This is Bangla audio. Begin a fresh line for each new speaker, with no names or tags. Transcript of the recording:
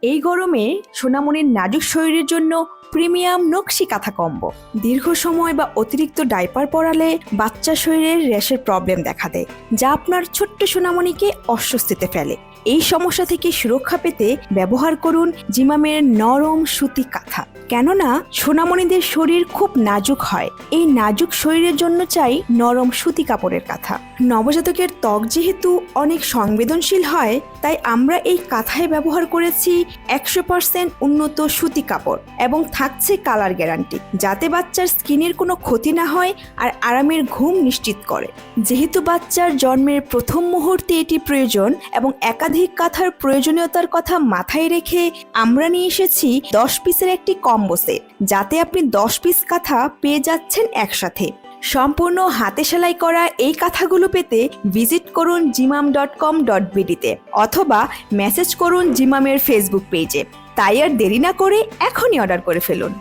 এই গরমে সোনামণির নাজুক শরীরের জন্য প্রিমিয়াম নকশি কাঁথা কম্বো। দীর্ঘ সময় বা অতিরিক্ত ডাইপার পরালে বাচ্চা শরীরের র্যাশের প্রবলেম দেখা দেয়, যা আপনার ছোট্ট সোনামণিকে অস্বস্তিতে ফেলে। এই সমস্যা থেকে সুরক্ষা পেতে ব্যবহার করুন জিমামের নরম সুতি কাঁথা। কেননা সোনামণিদের শরীর খুব নাজুক হয়, এই নাজুক শরীরের জন্য চাই নরম সুতি কাপড়ের কাঁথা। নবজাতকের ত্বক যেহেতু অনেক সংবেদনশীল হয়, তাই আমরা এই কাঁথায় ব্যবহার করেছি 100% উন্নত সুতি কাপড় এবং থাকছে কালার গ্যারান্টি, যাতে বাচ্চার স্কিনের কোনো ক্ষতি না হয় আর আরামের ঘুম নিশ্চিত করে। যেহেতু বাচ্চার জন্মের প্রথম মুহূর্তে এটি প্রয়োজন এবং একাধিক কাঁথার প্রয়োজনীয়তার কথা মাথায় রেখে আমরা নিয়ে এসেছি 10 পিসের একটি কম্বো সেট, যাতে আপনি 10 পিস কাঁথা পেয়ে যাচ্ছেন একসাথে। সম্পূর্ণ হাতে সেলাই করা এই কাঁথাগুলো পেতে ভিজিট করুন jimam.com.bd-তে অথবা মেসেজ করুন জিমামের ফেসবুক পেজে। তাই আর দেরি না করে এখনই অর্ডার করে ফেলুন।